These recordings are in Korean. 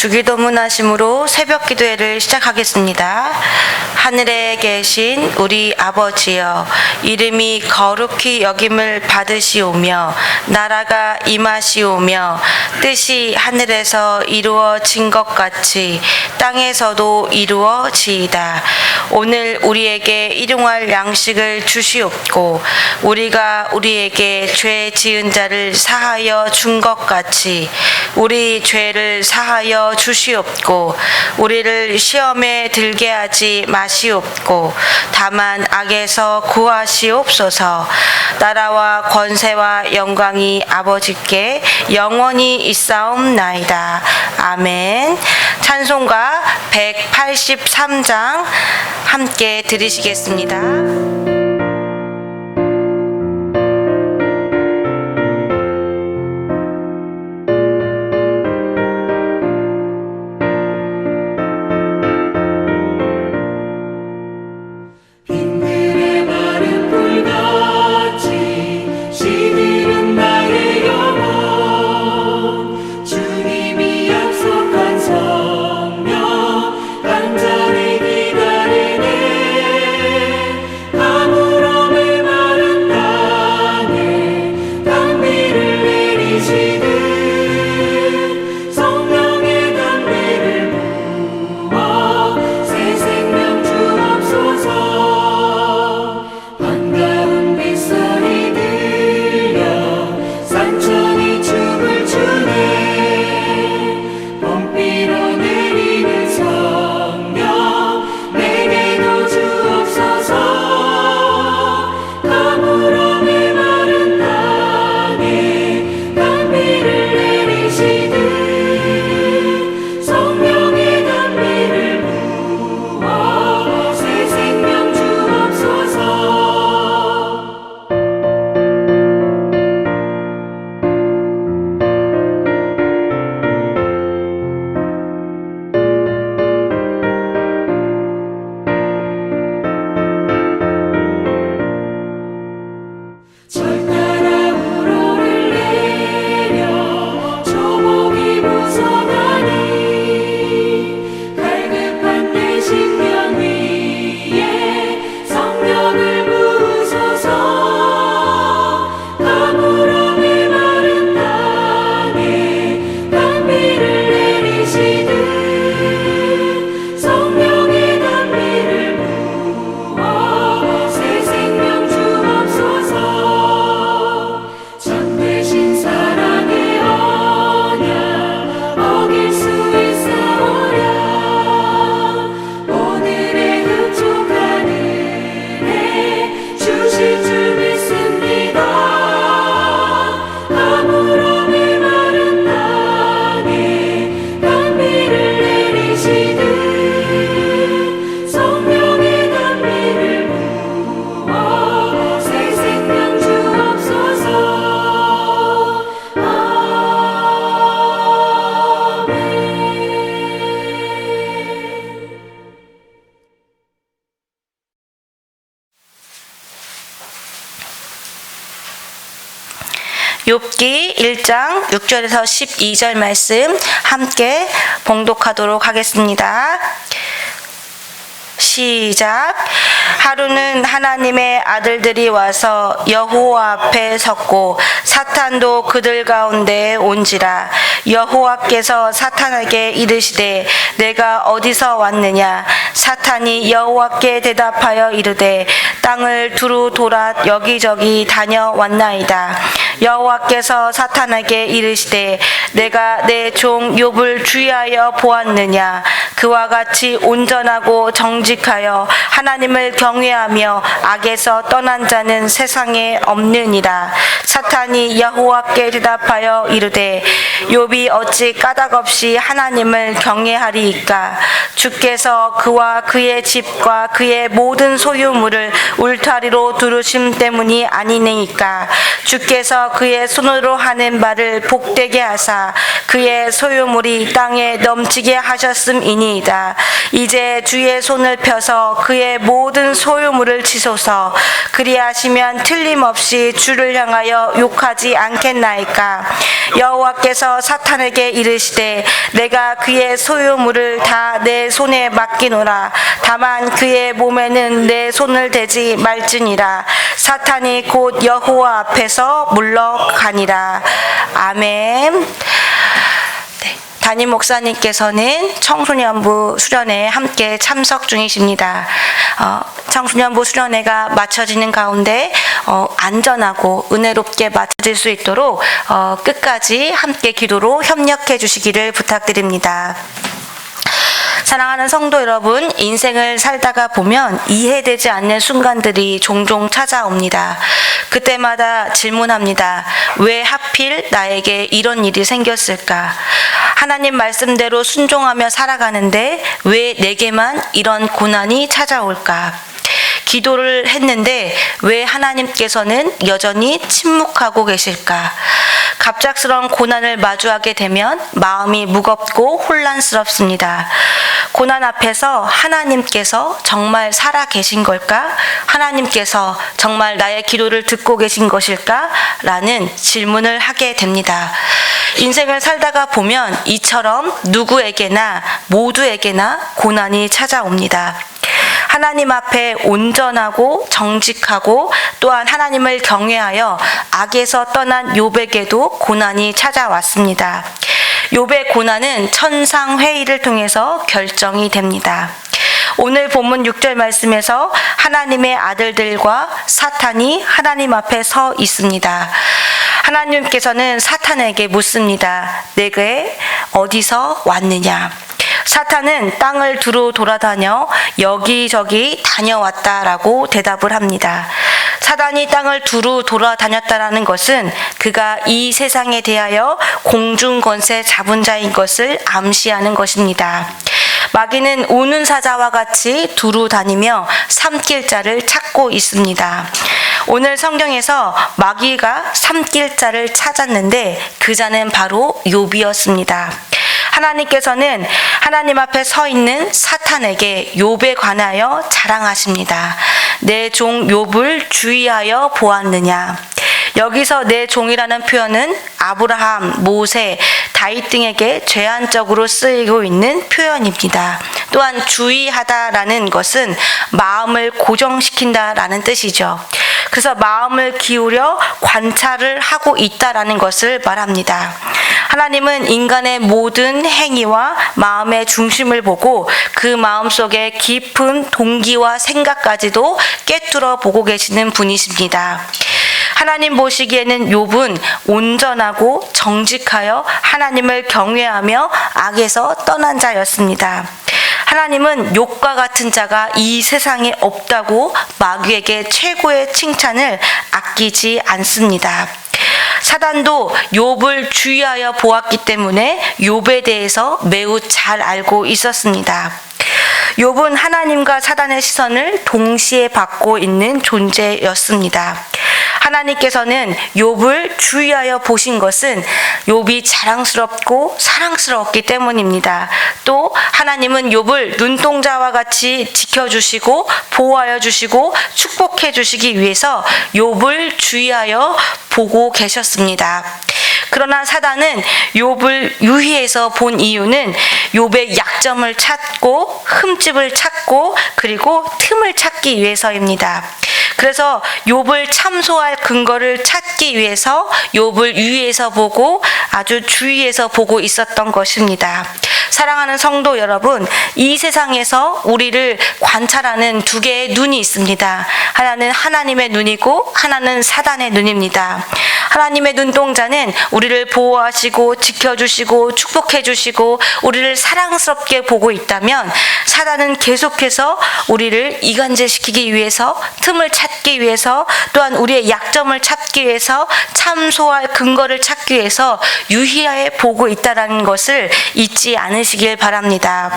주기도문 하심으로 새벽 기도회를 시작하겠습니다. 하늘에 계신 우리 아버지여, 이름이 거룩히 여김을 받으시오며 나라가 임하시오며 뜻이 하늘에서 이루어진 것 같이 땅에서도 이루어지이다. 오늘 우리에게 일용할 양식을 주시옵고 우리가 우리에게 죄 지은 자를 사하여 준 것 같이 우리 죄를 사하여 주시옵고 우리를 시험에 들게 하지 마시옵고 다만 악에서 구하시옵소서. 나라와 권세와 영광이 아버지께 영원히 있사옵나이다. 아멘. 찬송가 183장 함께 들으시겠습니다. 욥기 1장 6절에서 12절 말씀 함께 봉독하도록 하겠습니다. 시작. 하루는 하나님의 아들들이 와서 여호와 앞에 섰고 사탄도 그들 가운데 온지라. 여호와께서 사탄에게 이르시되 내가 어디서 왔느냐. 사탄이 여호와께 대답하여 이르되 땅을 두루 돌아 여기저기 다녀왔나이다. 여호와께서 사탄에게 이르시되 내가 내 종 욥을 주의하여 보았느냐. 그와 같이 온전하고 정직하여 하나님을 경외하며 악에서 떠난 자는 세상에 없느니라. 사탄이 여호와께 대답하여 이르되 욥이 어찌 까닭없이 하나님을 경외하리이까. 주께서 그와 그의 집과 그의 모든 소유물을 울타리로 두르심 때문이 아니니까. 주께서 그의 손으로 하는 말을 복되게 하사 그의 소유물이 땅에 넘치게 하셨음이니이다. 이제 주의 손을 펴서 그의 모든 소유물을 치소서. 그리하시면 틀림없이 주를 향하여 욕하지 않겠나이까. 여호와께서 사탄에게 이르시되 내가 그의 소유물을 다 내 손에 맡기노라. 다만 그의 몸에는 내 손을 대지 말지니라. 사탄이 곧 여호와 앞에서 물러가니라. 아멘. 담임 목사님께서는 청소년부 수련회에 함께 참석 중이십니다. 청소년부 수련회가 마쳐지는 가운데 안전하고 은혜롭게 마쳐질 수 있도록 끝까지 함께 기도로 협력해 주시기를 부탁드립니다. 사랑하는 성도 여러분, 인생을 살다가 보면 이해되지 않는 순간들이 종종 찾아옵니다. 그때마다 질문합니다. 왜 하필 나에게 이런 일이 생겼을까? 하나님 말씀대로 순종하며 살아가는데 왜 내게만 이런 고난이 찾아올까? 기도를 했는데 왜 하나님께서는 여전히 침묵하고 계실까? 갑작스러운 고난을 마주하게 되면 마음이 무겁고 혼란스럽습니다. 고난 앞에서 하나님께서 정말 살아 계신 걸까? 하나님께서 정말 나의 기도를 듣고 계신 것일까? 라는 질문을 하게 됩니다. 인생을 살다가 보면 이처럼 누구에게나 모두에게나 고난이 찾아옵니다. 하나님 앞에 온전하고 정직하고 또한 하나님을 경외하여 악에서 떠난 욥에게도 고난이 찾아왔습니다. 욥의 고난은 천상회의를 통해서 결정이 됩니다. 오늘 본문 6절 말씀에서 하나님의 아들들과 사탄이 하나님 앞에 서 있습니다. 하나님께서는 사탄에게 묻습니다. 내게 어디서 왔느냐? 사탄은 땅을 두루 돌아다녀 여기저기 다녀왔다라고 대답을 합니다. 사단이 땅을 두루 돌아다녔다라는 것은 그가 이 세상에 대하여 공중권세 잡은 자인 것을 암시하는 것입니다. 마귀는 우는 사자와 같이 두루 다니며 삼킬 자를 찾고 있습니다. 오늘 성경에서 마귀가 삼킬 자를 찾았는데 그 자는 바로 욥이었습니다. 하나님께서는 하나님 앞에 서 있는 사탄에게 욥에 관하여 자랑하십니다. 내 종 욥을 주의하여 보았느냐? 여기서 내 종이라는 표현은 아브라함, 모세, 다윗 등에게 제한적으로 쓰이고 있는 표현입니다. 또한 주의하다라는 것은 마음을 고정시킨다라는 뜻이죠. 그래서 마음을 기울여 관찰을 하고 있다라는 것을 말합니다. 하나님은 인간의 모든 행위와 마음의 중심을 보고 그 마음속에 깊은 동기와 생각까지도 꿰뚫어 보고 계시는 분이십니다. 하나님 보시기에는 욥은 온전하고 정직하여 하나님을 경외하며 악에서 떠난 자였습니다. 하나님은 욥과 같은 자가 이 세상에 없다고 마귀에게 최고의 칭찬을 아끼지 않습니다. 사단도 욥을 주의하여 보았기 때문에 욥에 대해서 매우 잘 알고 있었습니다. 욥은 하나님과 사단의 시선을 동시에 받고 있는 존재였습니다. 하나님께서는 욥을 주의하여 보신 것은 욥이 자랑스럽고 사랑스러웠기 때문입니다. 또 하나님은 욥을 눈동자와 같이 지켜주시고 보호하여 주시고 축복해 주시기 위해서 욥을 주의하여 보고 계셨습니다. 그러나 사단은 욥을 유희해서 본 이유는 욥의 약점을 찾고 흠집을 찾고 그리고 틈을 찾기 위해서입니다. 그래서 욥을 참소할 근거를 찾기 위해서 욥을 유의해서 보고 아주 주의해서 보고 있었던 것입니다. 사랑하는 성도 여러분, 이 세상에서 우리를 관찰하는 두 개의 눈이 있습니다. 하나는 하나님의 눈이고 하나는 사단의 눈입니다. 하나님의 눈동자는 우리를 보호하시고 지켜주시고 축복해주시고 우리를 사랑스럽게 보고 있다면 사단은 계속해서 우리를 이간질시키기 위해서 틈을 찾기 위해서 또한 우리의 약점을 찾기 위해서 참소할 근거를 찾기 위해서 유희하게 보고 있다는 것을 잊지 않으시길 바랍니다.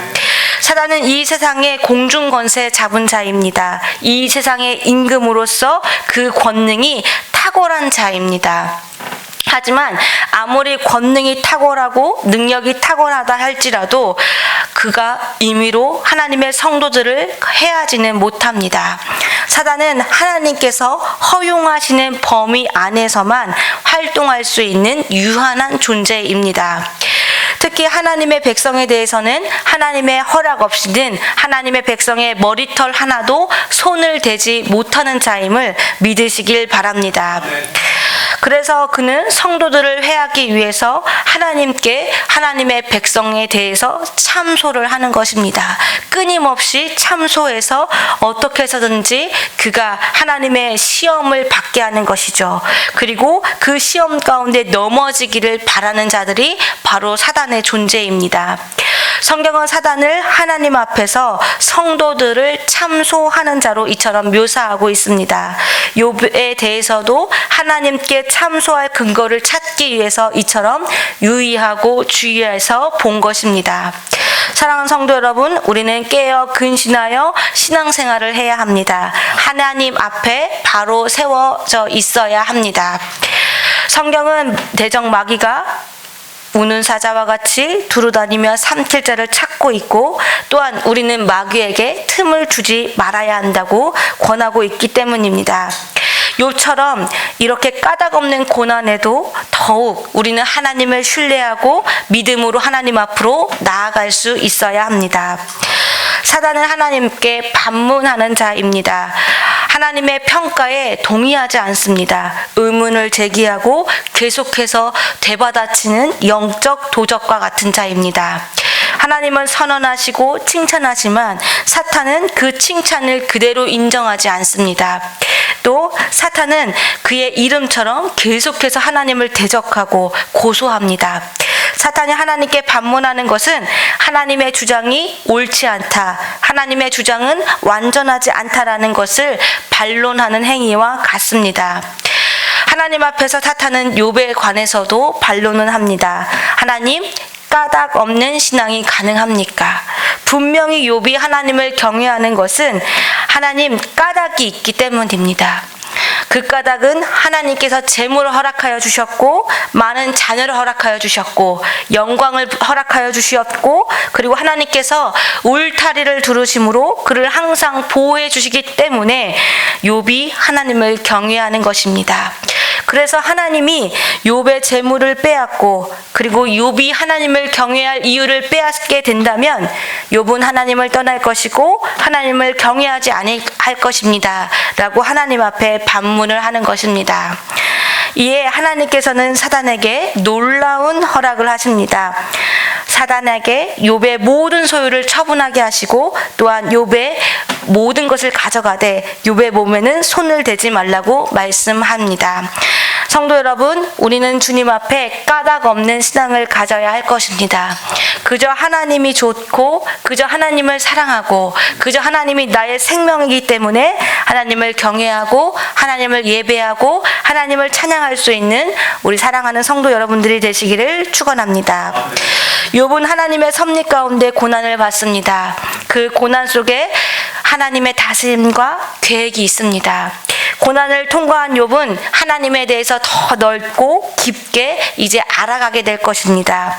사단은 이 세상의 공중권세 잡은 자입니다. 이 세상의 임금으로서 그 권능이 탁월한 자입니다. 하지만 아무리 권능이 탁월하고 능력이 탁월하다 할지라도 그가 임의로 하나님의 성도들을 해하지는 못합니다. 사단은 하나님께서 허용하시는 범위 안에서만 활동할 수 있는 유한한 존재입니다. 특히 하나님의 백성에 대해서는 하나님의 허락 없이는 하나님의 백성의 머리털 하나도 손을 대지 못하는 자임을 믿으시길 바랍니다. 그래서 그는 성도들을 해하기 위해서 하나님께 하나님의 백성에 대해서 참소를 하는 것입니다. 끊임없이 참소해서 어떻게 해서든지 그가 하나님의 시험을 받게 하는 것이죠. 그리고 그 시험 가운데 넘어지기를 바라는 자들이 바로 사단의 존재입니다. 성경은 사단을 하나님 앞에서 성도들을 참소하는 자로 이처럼 묘사하고 있습니다. 욥에 대해서도 하나님께 참소할 근거를 찾기 위해서 이처럼 유의하고 주의해서 본 것입니다. 사랑하는 성도 여러분, 우리는 깨어 근신하여 신앙생활을 해야 합니다. 하나님 앞에 바로 세워져 있어야 합니다. 성경은 대적 마귀가 우는 사자와 같이 두루다니며 삼킬 자를 찾고 있고, 또한 우리는 마귀에게 틈을 주지 말아야 한다고 권하고 있기 때문입니다. 욥처럼 이렇게 까닭없는 고난에도 더욱 우리는 하나님을 신뢰하고 믿음으로 하나님 앞으로 나아갈 수 있어야 합니다. 사단은 하나님께 반문하는 자입니다. 하나님의 평가에 동의하지 않습니다. 의문을 제기하고 계속해서 되받아치는 영적 도적과 같은 자입니다. 하나님은 선언하시고 칭찬하지만 사탄은 그 칭찬을 그대로 인정하지 않습니다. 또 사탄은 그의 이름처럼 계속해서 하나님을 대적하고 고소합니다. 사탄이 하나님께 반문하는 것은 하나님의 주장이 옳지 않다, 하나님의 주장은 완전하지 않다라는 것을 반론하는 행위와 같습니다. 하나님 앞에서 사탄은 욥에 관해서도 반론을 합니다. 하나님, 까닭 없는 신앙이 가능합니까? 분명히 욥이 하나님을 경외하는 것은 하나님 까닭이 있기 때문입니다. 그 까닭은 하나님께서 재물을 허락하여 주셨고, 많은 자녀를 허락하여 주셨고, 영광을 허락하여 주셨고, 그리고 하나님께서 울타리를 두르심으로 그를 항상 보호해 주시기 때문에 욥이 하나님을 경외하는 것입니다. 그래서 하나님이 욥의 재물을 빼앗고, 그리고 욥이 하나님을 경외할 이유를 빼앗게 된다면 욥은 하나님을 떠날 것이고 하나님을 경외하지 않을 것입니다 라고 하나님 앞에 반문을 하는 것입니다. 이에 하나님께서는 사단에게 놀라운 허락을 하십니다. 사단에게 욥의 모든 소유를 처분하게 하시고, 또한 욥의 모든 것을 가져가되 욥의 몸에는 손을 대지 말라고 말씀합니다. 성도 여러분, 우리는 주님 앞에 까닭 없는 신앙을 가져야 할 것입니다. 그저 하나님이 좋고, 그저 하나님을 사랑하고, 그저 하나님이 나의 생명이기 때문에 하나님을 경외하고 하나님을 예배하고 하나님을 찬양할 수 있는 우리 사랑하는 성도 여러분들이 되시기를 축원합니다. 욥은 하나님의 섭리 가운데 고난을 받습니다. 그 고난 속에 하나님의 다스림과 계획이 있습니다. 고난을 통과한 욥은 하나님에 대해서 더 넓고 깊게 이제 알아가게 될 것입니다.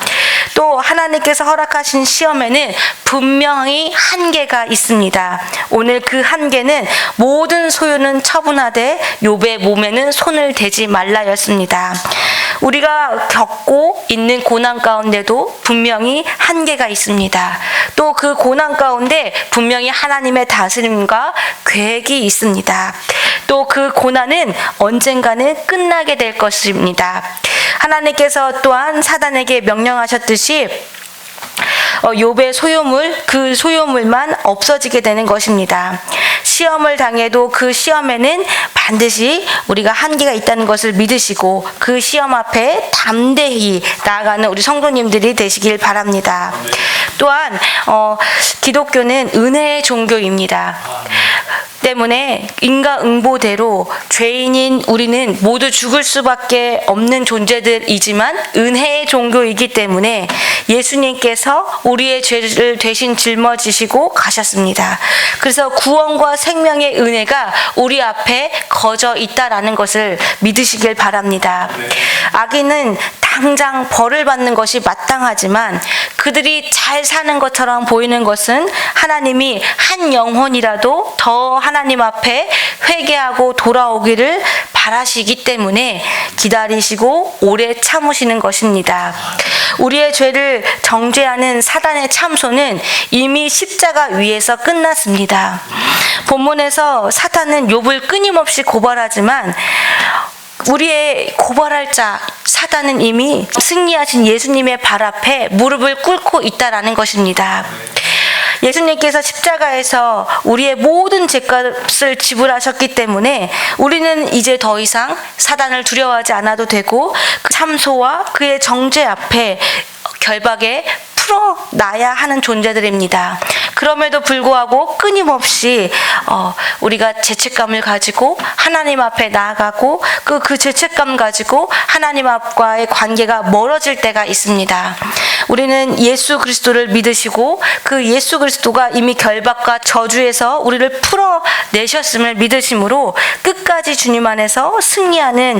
또 하나님께서 허락하신 시험에는 분명히 한계가 있습니다. 오늘 그 한계는 모든 소유는 처분하되 욥의 몸에는 손을 대지 말라였습니다. 우리가 겪고 있는 고난 가운데도 분명히 한계가 있습니다. 또 그 고난 가운데 분명히 하나님의 다스림과 계획이 있습니다. 또 그 고난은 언젠가는 끝나게 될 것입니다. 하나님께서 또한 사단에게 명령하셨듯이 욥의 소유물, 그 소유물만 없어지게 되는 것입니다. 시험을 당해도 그 시험에는 반드시 우리가 한계가 있다는 것을 믿으시고 그 시험 앞에 담대히 나아가는 우리 성도님들이 되시길 바랍니다. 또한 기독교는 은혜의 종교입니다. 때문에 인과응보대로 죄인인 우리는 모두 죽을 수밖에 없는 존재들이지만 은혜의 종교이기 때문에 예수님께서 우리의 죄를 대신 짊어지시고 가셨습니다. 그래서 구원과 생명의 은혜가 우리 앞에 거저 있다라는 것을 믿으시길 바랍니다. 악인은 당장 벌을 받는 것이 마땅하지만 그들이 잘 사는 것처럼 보이는 것은 하나님이 한 영혼이라도 더 하나님 앞에 회개하고 돌아오기를 바라시기 때문에 기다리시고 오래 참으시는 것입니다. 우리의 죄를 정죄하는 사단의 참소는 이미 십자가 위에서 끝났습니다. 본문에서 사탄은 욥을 끊임없이 고발하지만 우리의 고발할 자 사단은 이미 승리하신 예수님의 발 앞에 무릎을 꿇고 있다라는 것입니다. 예수님께서 십자가에서 우리의 모든 죄값을 지불하셨기 때문에 우리는 이제 더 이상 사단을 두려워하지 않아도 되고 그 참소와 그의 정죄 앞에 결박에 풀어놔야 하는 존재들입니다. 그럼에도 불구하고 끊임없이 우리가 죄책감을 가지고 하나님 앞에 나아가고 그 죄책감 가지고 하나님 앞과의 관계가 멀어질 때가 있습니다. 우리는 예수 그리스도를 믿으시고 그 예수 그리스도가 이미 결박과 저주에서 우리를 풀어내셨음을 믿으심으로 끝까지 주님 안에서 승리하는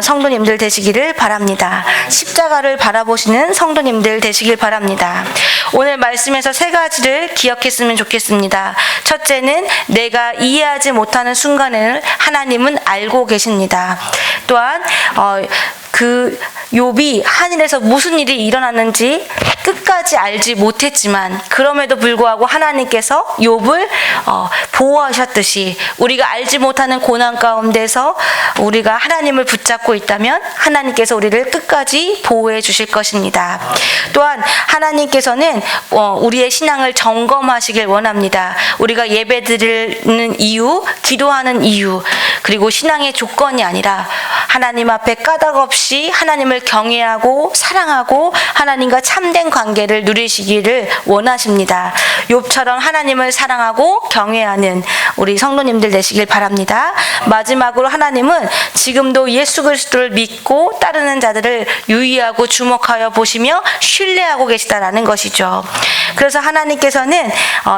성도님들 되시기를 바랍니다. 십자가를 바라보시는 성도님들 되시길 바랍니다. 오늘 말씀에서 세 가지를 기억했으면 좋겠습니다. 첫째는 내가 이해하지 못하는 순간에는 하나님은 알고 계십니다. 또한 그 욥이 하늘에서 무슨 일이 일어났는지 끝까지 알지 못했지만 그럼에도 불구하고 하나님께서 욥을 보호하셨듯이 우리가 알지 못하는 고난 가운데서 우리가 하나님을 붙잡고 있다면 하나님께서 우리를 끝까지 보호해 주실 것입니다. 또한 하나님께서는 우리의 신앙을 점검하시길 원합니다. 우리가 예배드리는 이유, 기도하는 이유, 그리고 신앙의 조건이 아니라 하나님 앞에 까닭 없이 하나님을 경외하고 사랑하고 하나님과 참된 관계를 누리시기를 원하십니다. 욥처럼 하나님을 사랑하고 경외하는 우리 성도님들 되시길 바랍니다. 마지막으로 하나님은 지금도 예수 그리스도를 믿고 따르는 자들을 유의하고 주목하여 보시며 신뢰하고 계시다라는 것이죠. 그래서 하나님께서는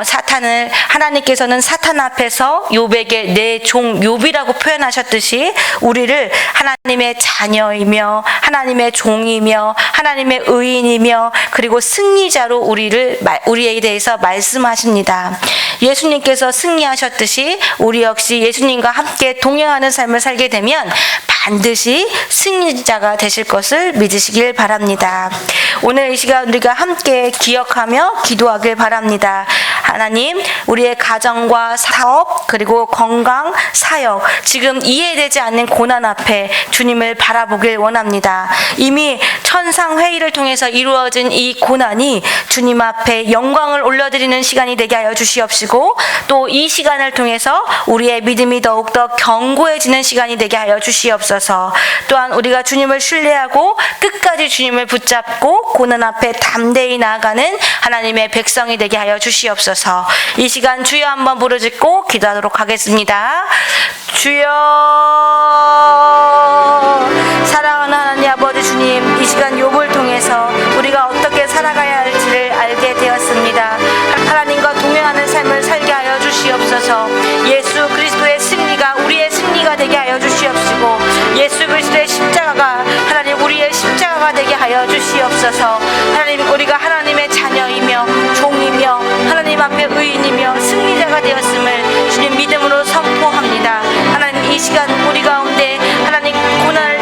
사탄 앞에서 욥에게 내 종 욥이라고 표현하셨듯이 우리를 하나님의 자녀이며 하나님의 종이며 하나님의 의인이며 그리고 승리자로 우리에 대해서 말씀하십니다. 예수님께서 승리하셨듯이 우리 역시 예수님과 함께 동행하는 삶을 살게 되면 반드시 승리자가 되실 것을 믿으시길 바랍니다. 오늘 이 시간 우리가 함께 기억하며 기도하길 바랍니다. 하나님, 우리의 가정과 사업 그리고 건강, 사역, 지금 이해되지 않는 고난 앞에 주님을 바라보길 원합니다. 이미 천상회의를 통해서 이루어진 이 고난이 주님 앞에 영광을 올려드리는 시간이 되게 하여 주시옵시고 또 이 시간을 통해서 우리의 믿음이 더욱더 견고해지는 시간이 되게 하여 주시옵소서. 또한 우리가 주님을 신뢰하고 끝까지 주님을 붙잡고 고난 앞에 담대히 나아가는 하나님의 백성이 되게 하여 주시옵소서. 이 시간 주여 한번 부르짖고 기도하도록 하겠습니다. 주여, 사랑하는 하나님 아버지 주님, 이 시간 욥을 통해서 우리가 어떻게 살아가야 할지를 알게 되었습니다. 하나님과 동행하는 삶을 살게 하여 주시옵소서. 예수 그리스도의 승리가 우리의 승리가 되게 하여 주시옵시고 예수 그리스도의 십자가가 하나님 우리의 십자가가 되게 하여 주시옵소서. 하나님, 우리가 하나님의 자녀이며 종이며 하나님 앞에 의인이며 승리자가 되었음을 주님 믿음으로 선포합니다. 하나님, 이 시간 우리 가운데 하나님 고난을